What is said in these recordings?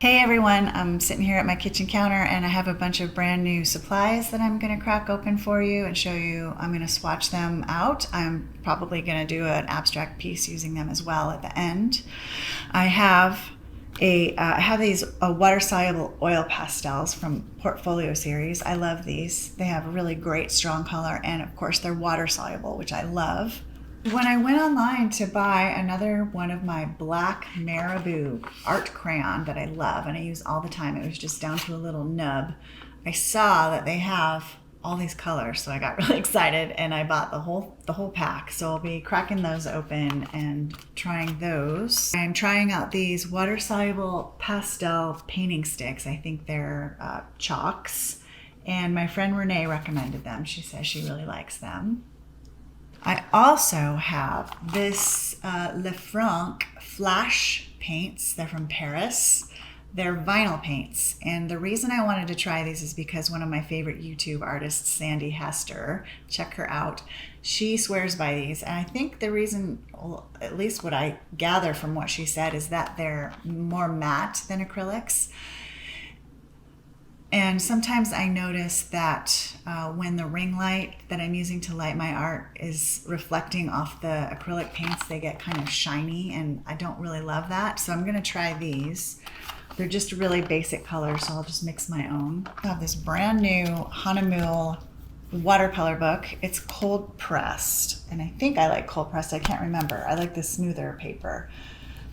Hey everyone, I'm sitting here at my kitchen counter and I have a bunch of brand new supplies that I'm going to crack open for you and show you. I'm going to swatch them out. I'm probably going to do an abstract piece using them as well at the end. I have these water-soluble oil pastels from Portfolio series. I love these. They have a really great strong color and of course they're water-soluble, which I love. When I went online to buy another one of my black marabou art crayon that I love and I use all the time, it was just down to a little nub, I saw that they have all these colors, so I got really excited and I bought the whole pack. So I'll be cracking those open and trying those. I'm trying out these water-soluble pastel painting sticks. I think they're chalks, and my friend Renee recommended them. She says she really likes them. I also have this Le Franc Flash paints. They're from Paris. They're vinyl paints. And the reason I wanted to try these is because one of my favorite YouTube artists, Sandy Hester, check her out, she swears by these. And I think the reason, well, at least what I gather from what she said, is that they're more matte than acrylics. And sometimes I notice that when the ring light that I'm using to light my art is reflecting off the acrylic paints, they get kind of shiny, and I don't really love that. So I'm gonna try these. They're just really basic colors, so I'll just mix my own. I have this brand new Hahnemuhle watercolor book. It's cold pressed, and I think I like cold pressed, I can't remember. I like the smoother paper.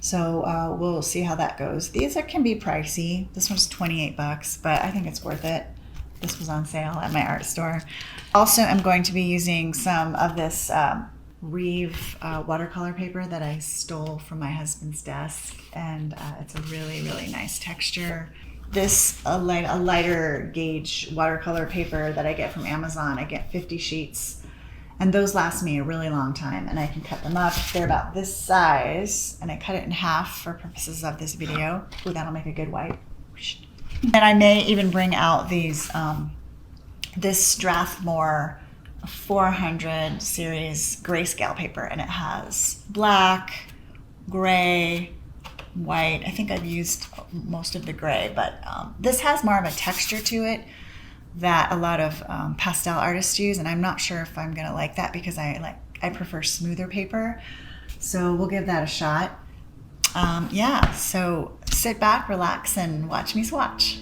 So we'll see how that goes. These can be pricey. This one's 28 bucks, but I think it's worth it. This was on sale at my art store. Also, I'm going to be using some of this Reeve watercolor paper that I stole from my husband's desk, and it's a really, really nice texture. This a lighter gauge watercolor paper that I get from Amazon. I get 50 sheets. And those last me a really long time, and I can cut them up. They're about this size, and I cut it in half for purposes of this video. Ooh, that'll make a good wipe. And I may even bring out these, this Strathmore 400 series grayscale paper, and it has black, gray, white. I think I've used most of the gray, but this has more of a texture to it that a lot of pastel artists use, and I'm not sure if I'm gonna like that because I prefer smoother paper. So we'll give that a shot. Yeah, so sit back, relax, and watch me swatch.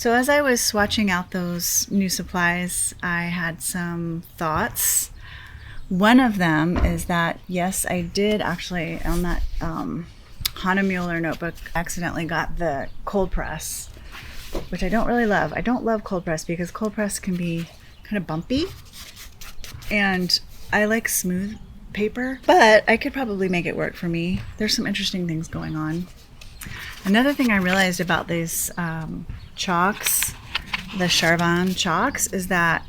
So as I was swatching out those new supplies, I had some thoughts. One of them is that, yes, I did actually, on that Hahnemuhle notebook, accidentally got the cold press, which I don't really love. I don't love cold press because cold press can be kind of bumpy, and I like smooth paper, but I could probably make it work for me. There's some interesting things going on. Another thing I realized about these chalks, the Charvin chalks, is that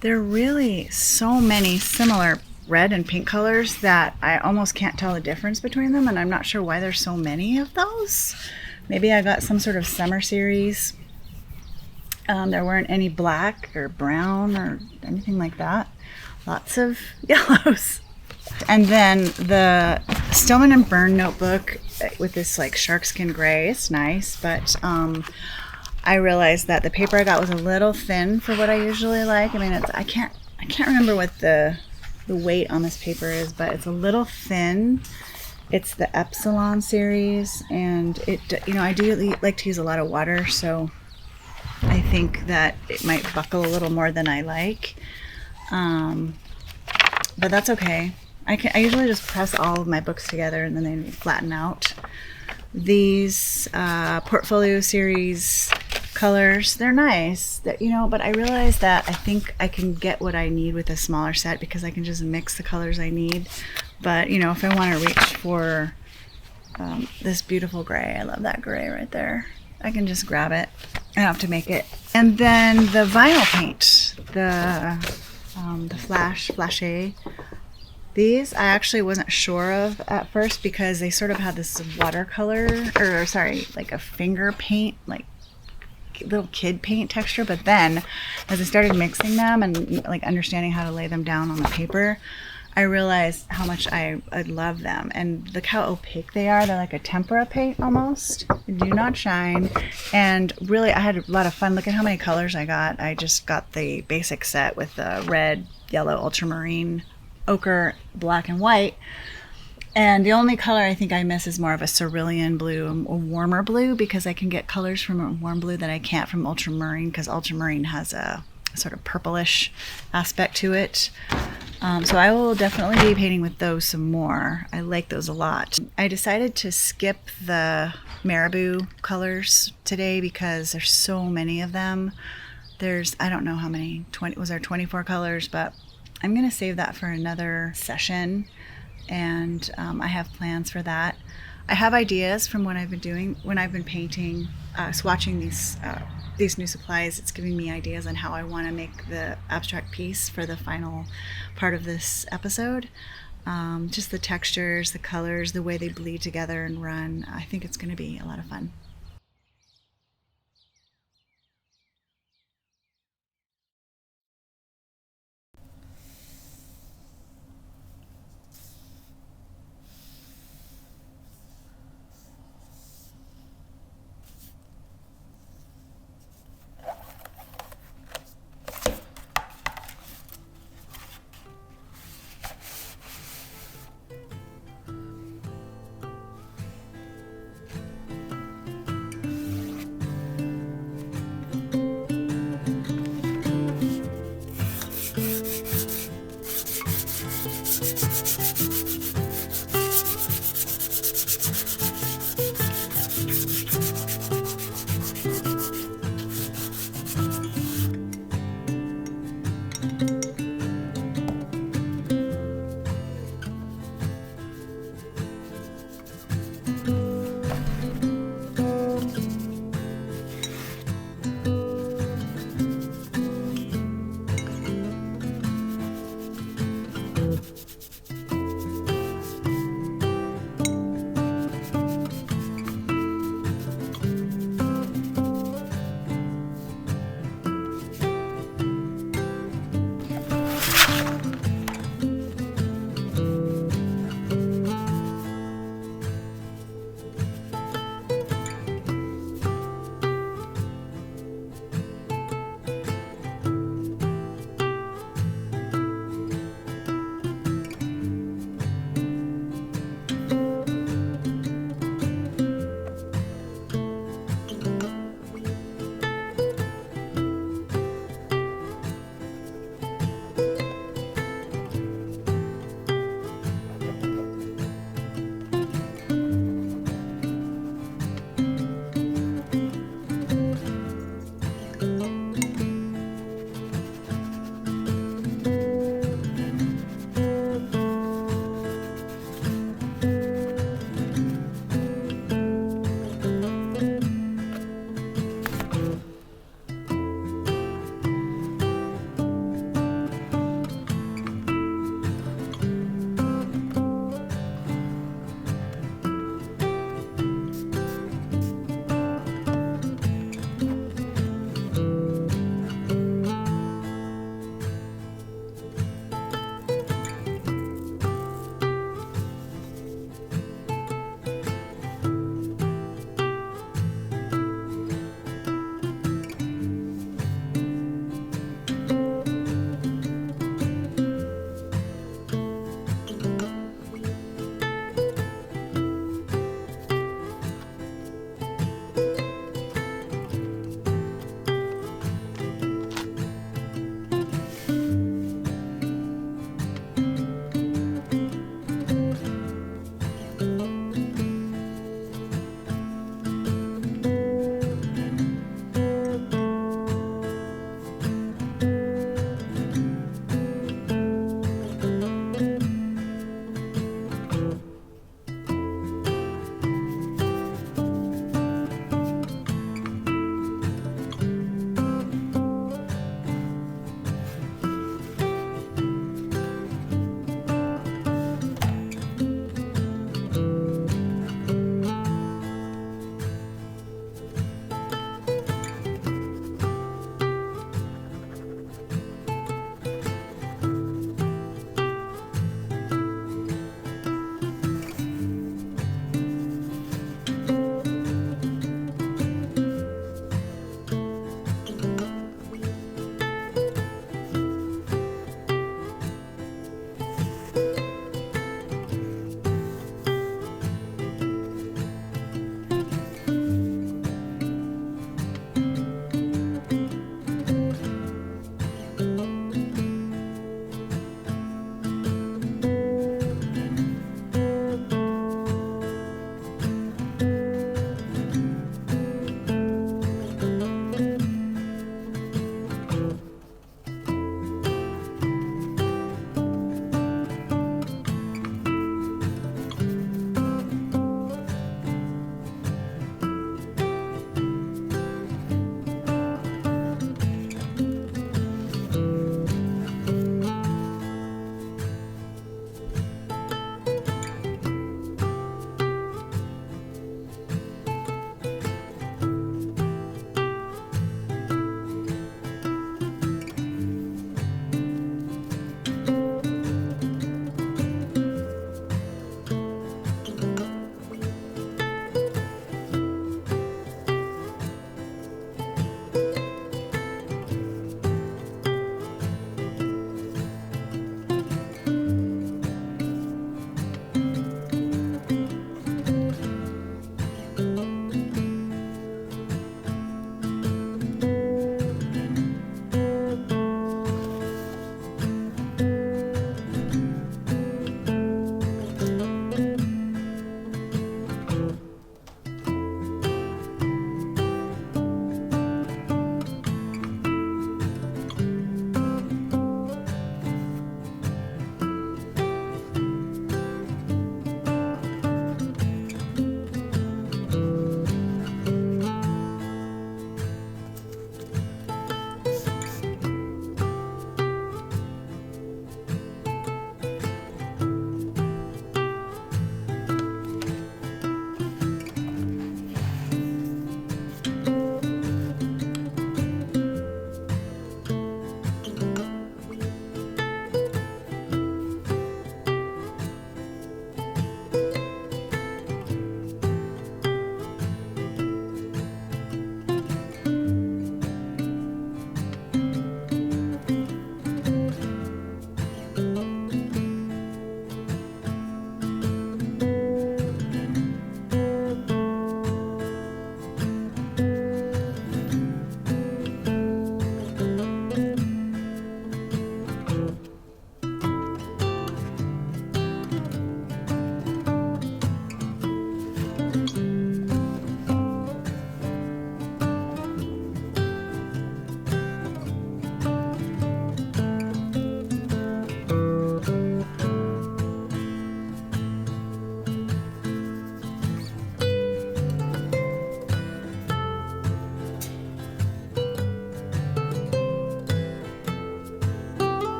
there are really so many similar red and pink colors that I almost can't tell the difference between them, and I'm not sure why there's so many of those. Maybe I got some sort of summer series. There weren't any black or brown or anything like that. Lots of yellows. And then the Stillman and Byrne notebook with this like sharkskin gray, it's nice, but I realized that the paper I got was a little thin for what I usually like. I mean, I can't remember what the weight on this paper is, but it's a little thin. It's the Epsilon series, and I do like to use a lot of water, so I think that it might buckle a little more than I like, but that's okay. I usually just press all of my books together and then they flatten out. These portfolio series colors, they're nice, but I realize that I think I can get what I need with a smaller set because I can just mix the colors I need. But if I want to reach for this beautiful gray, I love that gray right there, I can just grab it. I don't have to make it. And then the vinyl paint, the Flashe. These I actually wasn't sure of at first because they sort of had this watercolor, like a finger paint, like little kid paint texture. But then as I started mixing them and like understanding how to lay them down on the paper, I realized how much I love them. And look how opaque they are. They're like a tempera paint almost. They do not shine. And really, I had a lot of fun. Look at how many colors I got. I just got the basic set with the red, yellow, ultramarine, ochre, black, and white. And the only color I think I miss is more of a cerulean blue, a warmer blue, because I can get colors from a warm blue that I can't from ultramarine, because ultramarine has a sort of purplish aspect to it. So I will definitely be painting with those some more. I like those a lot. I decided to skip the marabou colors today because there's so many of them. I don't know how many, was there 24 colors, but I'm gonna save that for another session, and I have plans for that. I have ideas from what I've been doing when I've been painting, swatching these new supplies. It's giving me ideas on how I want to make the abstract piece for the final part of this episode. Just the textures, the colors, the way they bleed together and run. I think it's going to be a lot of fun.